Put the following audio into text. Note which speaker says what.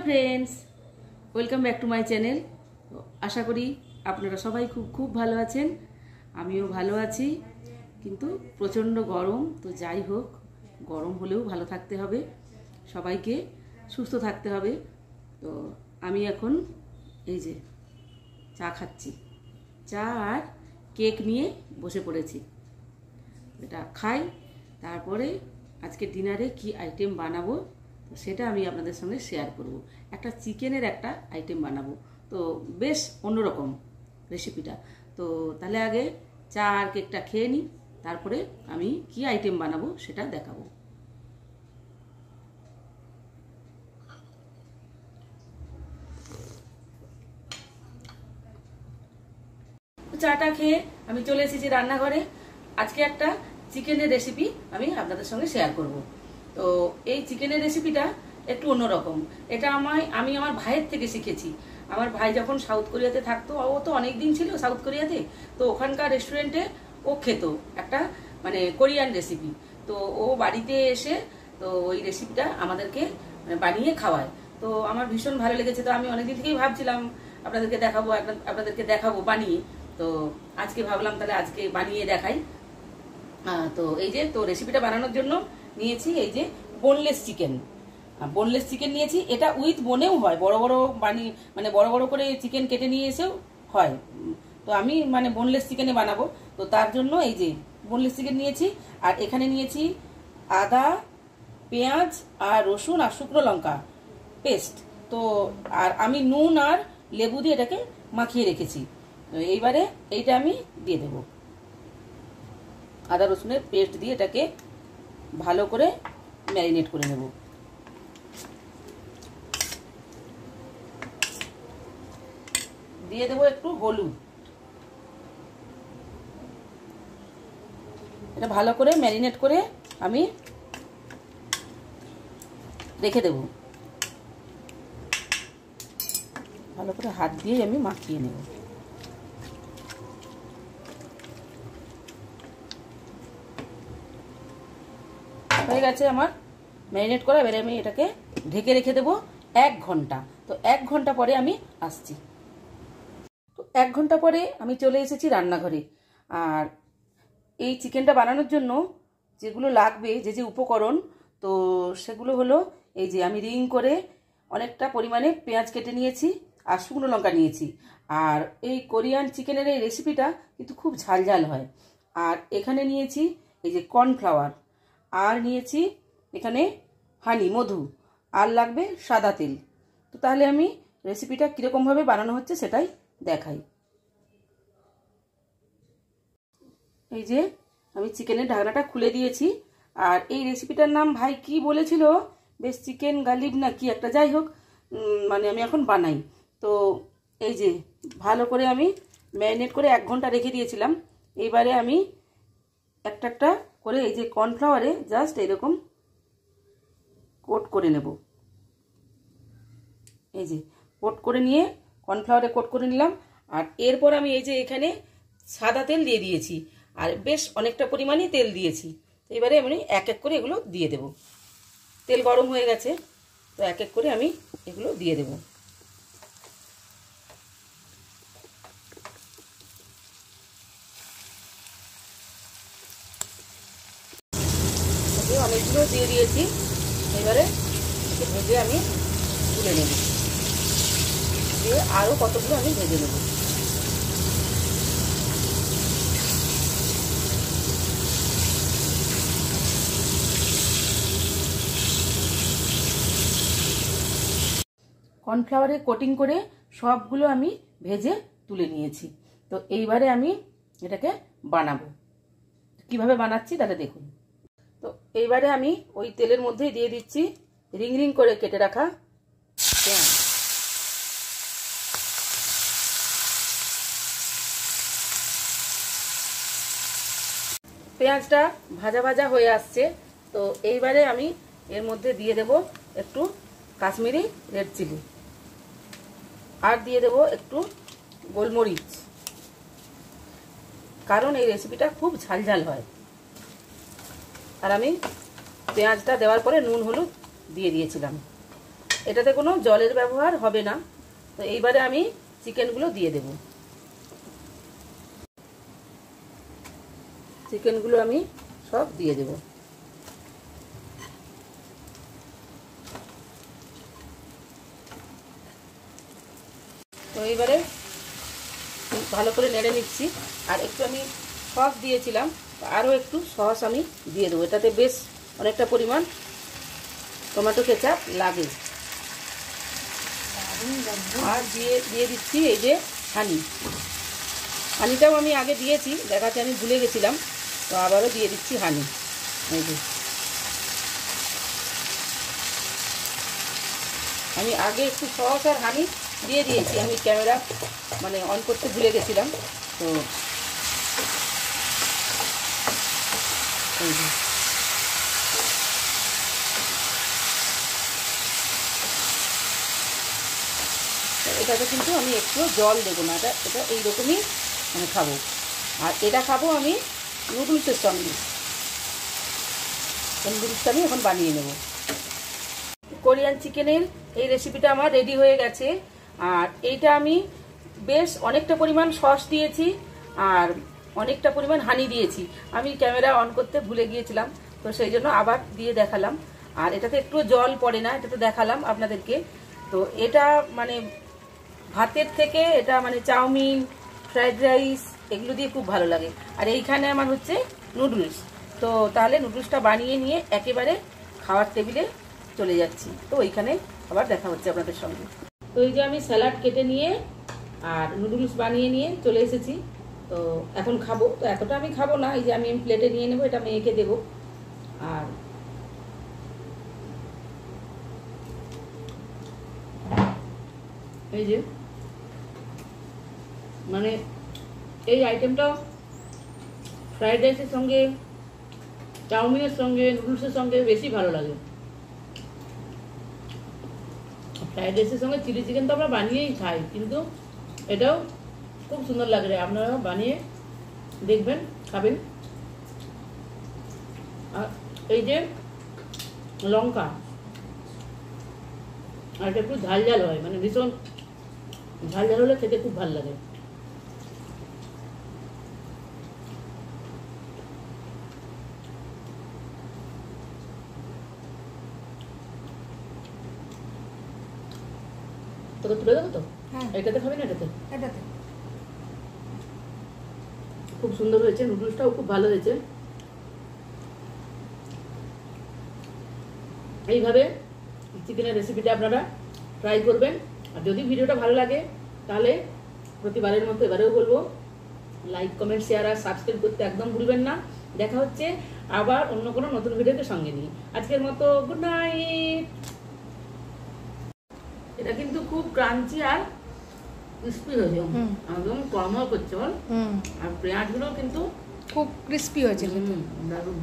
Speaker 1: Friends welcome back to my channel. आशा करी আপনারা সবাই খুব খুব ভালো আছেন। আমিও ভালো আছি, কিন্তু প্রচণ্ড গরম। তো যাই হোক, গরম হলেও ভালো থাকতে হবে, সবাইকে সুস্থ থাকতে হবে। তো আমি এখন এই যে চা খাচ্ছি, চা আর কেক নিয়ে বসে পড়েছি। এটা খাই, তারপরে আজকে ডিনারে কি আইটেম বানাবো তো সেটা আমি আপনাদের সঙ্গে শেয়ার করব। একটা চিকেনের একটা আইটেম বানাবো, তো বেশ অন্যরকম রেসিপিটা। তো তাহলে আগে চা আর কেকটা খেয়ে নিই, তারপরে আমি কি আইটেম বানাবো সেটা দেখাবো। চাটা খেয়ে আমি চলে এসেছি রান্নাঘরে। আজকে একটা চিকেনের রেসিপি আমি আপনাদের সঙ্গে শেয়ার করব। তো এই চিকেনের রেসিপিটা একটু অন্যরকম। এটা আমি আমার ভাইয়ের থেকে শিখেছি। আমার ভাই যখন সাউথ কোরিয়াতে থাকতো, ও তো অনেক দিন ছিল সাউথ কোরিয়াতে, তো ওখানকার রেস্টুরেন্টে ও খেত একটা মানে কোরিয়ান রেসিপি। তো ও বাড়িতে এসে তো ওই রেসিপিটা আমাদেরকে বানিয়ে খাওয়ায়। তো আমার ভীষণ ভালো লেগেছে। তো আমি অনেকদিন থেকেই ভাবছিলাম আপনাদেরকে দেখাবো বানিয়ে। তো আজকে ভাবলাম তাহলে আজকে বানিয়ে দেখাই। তো এই যে তো রেসিপিটা বানানোর জন্য নিয়েছি এই যে বোনলেস চিকেন নিয়েছি। এটা উইথ বোনেও হয়, বড় বড় মানে বড় বড় করে চিকেন কেটে নিয়ে এসেও হয়। তো আমি মানে বোনলেস চিকেনে বানাবো, তো তার জন্য এই যে বোনলেস চিকেন নিয়েছি। আর এখানে নিয়েছি আদা, পেঁয়াজ আর রসুন আর শুকনো লঙ্কা পেস্ট। তো আর আমি নুন আর লেবু দিয়ে এটাকে মাখিয়ে রেখেছি। তো এইবারে এইটা আমি দিয়ে দেব। আদা রসুনের পেস্ট দিয়ে এটাকে ভালো করে ম্যারিনেট করে নেব। দিয়ে দেবো একটু হলুদ। এটা ভালো করে ম্যারিনেট করে আমি রেখে দেব। ভালো করে হাত দিয়ে আমি মাখিয়ে নেব। হয়ে গেছে আমার ম্যারিনেট করা। এবারে আমি এটাকে ঢেকে রেখে দেবো 1 ঘন্টা। তো 1 ঘন্টা পরে আমি আসছি। তো 1 ঘন্টা পরে আমি চলে এসেছি রান্নাঘরে। আর এই চিকেনটা বানানোর জন্য যেগুলো লাগবে, যে উপকরণ, তো সেগুলো হলো এই যে আমি রিং করে অনেকটা পরিমাণে পেঁয়াজ কেটে নিয়েছি আর শুকনো লঙ্কা নিয়েছি। আর এই কোরিয়ান চিকেনের এই রেসিপিটা কিন্তু খুব ঝাল হয়। আর এখানে নিয়েছি এই যে কর্নফ্লাওয়ার, আর নিয়েছি এখানে মধু, আর লাগবে সাদা তেল। তো তাহলে আমি রেসিপিটা কীরকমভাবে বানানো হচ্ছে সেটাই দেখাই। এই যে আমি চিকেনের ঢাকনাটা খুলে দিয়েছি। আর এই রেসিপিটার নাম ভাই কি বলেছিল, বেশ চিকেন গালিব না কি একটা, যাই হোক, মানে আমি এখন বানাই। তো এই যে ভালো করে আমি ম্যারিনেট করে 1 ঘন্টা রেখে দিয়েছিলাম। এইবারে আমি একটা করে এই যে কর্নফ্লাওয়ারে জাস্ট এরকম কোট করে নেব। এই যে কোট করে নিয়ে কর্নফ্লাওয়ারে কোট করে নিলাম। আর এরপর আমি এই যে এখানে সাদা তেল দিয়ে দিয়েছি, আর বেশ অনেকটা পরিমাণই তেল দিয়েছি। তো এবারে আমি এক এক করে এগুলো দিয়ে দেব। তেল গরম হয়ে গেছে, তো এক এক করে আমি এগুলো দিয়ে দেব। অনেকগুলো দিয়ে দিয়েছি। এবারে ভেজে আমি তুলে নেব, দিয়ে আরও কতগুলো আমি ভেজে নেব। কর্নফ্লাওয়ারে কোটিং করে সবগুলো আমি ভেজে তুলে নিয়েছি। তো এইবারে আমি এটাকে বানাবো। কিভাবে বানাচ্ছি তাহলে দেখুন। তো এইবারে আমি ওই তেলের মধ্যেই দিয়ে দিচ্ছি রিং রিং করে কেটে রাখা পেঁয়াজ। পেঁয়াজটা ভাজা ভাজা হয়ে আসছে। তো এইবারে আমি এর মধ্যে দিয়ে দেব একটু কাশ্মীরি রেড চিলি, আর দিয়ে দেব একটু গোলমরিচ, কারণ এই রেসিপিটা খুব ঝাল হয়। আর আমি পেঁয়াজটা দেওয়ার পরে নুন হলুদ দিয়ে দিয়েছিলাম। এটাতে কোনো জলের ব্যবহার হবে না। তো এইবারে আমি চিকেনগুলো দিয়ে দেব। চিকেনগুলো আমি সব দিয়ে দেব। তো এইবারে ভালো করে নেড়ে নিচ্ছি। আর একটু আমি সস দিয়েছিলাম, আরও একটু সস আমি দিয়ে দেবো। এটাতে বেশ অনেকটা পরিমাণ টমেটো কেচাপ লাগে। আর দিয়ে দিচ্ছি এই যে হানিটাও আমি আগে দিয়েছি, দেখাতে আমি ভুলে গেছিলাম, তো আবারও দিয়ে দিচ্ছি হানি। এই যে আমি আগে একটু সস আর হানি দিয়ে দিয়েছি, আমি ক্যামেরা অন করতে ভুলে গেছিলাম। তো এই যে এটাতে কিন্তু আমি একটু জল দেবো না, এটা এইরকমই খাবো। আর এটা খাবো আমি নুডলসের সঙ্গে। নুডলসটা আমি এখন বানিয়ে নেব। কোরিয়ান চিকেনের এই রেসিপিটা আমার রেডি হয়ে গেছে। আর এইটা আমি বেশ অনেকটা পরিমাণ সস দিয়েছি আর অনেকটা পরিমাণ হানি দিয়েছি। আমি ক্যামেরা অন করতে ভুলে গিয়েছিলাম, তো সেই জন্য আবার দিয়ে দেখালাম। আর এটাতে একটু জল পড়ে না, এটা তো দেখালাম আপনাদেরকে। তো এটা ভাতের থেকে এটা চাউমিন, ফ্রাইড রাইস এগুলো দিয়ে খুব ভালো লাগে। আর এইখানে আমার হচ্ছে নুডলস। তো তাহলে নুডলসটা বানিয়ে নিয়ে একেবারে খাওয়ার টেবিলে চলে যাচ্ছি। তো ওইখানে আবার দেখা হচ্ছে আপনাদের সঙ্গে। তো এই যে আমি স্যালাড কেটে নিয়ে আর নুডলস বানিয়ে নিয়ে চলে এসেছি। তো এখন খাবো। তো এতটা আমি খাবো না, এই যে আমি প্লেটে নিয়ে নেবো, এটা মেয়েকে দেবো। আর এই যে এই আইটেমটা ফ্রাইড রাইসের সঙ্গে, চাউমিনের সঙ্গে, নুডলসের সঙ্গে বেশি ভালো লাগে। ফ্রাইড রাইসের সঙ্গে চিলি চিকেন তো আমরা বানিয়েই খাই, কিন্তু এটাও খুব সুন্দর লাগে। আপনারা বানিয়ে দেখবেন, খাবেন। আর এই যে লঙ্কা, আর এটা একটু ঝাল ঝাল হয়, ভীষণ ঝাল ঝাল হলে খেতে খুব ভালো লাগে। তোকে তুলে দেবো তো? হ্যাঁ। এটাতে খাবি না? এটাতে খুব সুন্দর হয়েছে, নুডলসটাও খুব ভালো হয়েছে। এইভাবে চিকেনের রেসিপিটা আপনারা ট্রাই করবেন। আর যদি ভিডিওটা ভালো লাগে তাহলে প্রতিবারের মতো এবারেও বলবো, লাইক, কমেন্ট, শেয়ার আর সাবস্ক্রাইব করতে একদম ভুলবেন না। দেখা হচ্ছে আবার অন্য কোনো নতুন ভিডিওকে সঙ্গে নিয়ে। আজকের মতো গুড নাইট। এটা কিন্তু খুব ক্রাঞ্চি আর ক্রিস্পি হয়েছে, একদম কর্মল করছে বল। আর পেঁয়াজগুলো কিন্তু খুব ক্রিস্পি হয়েছে, দারুণ।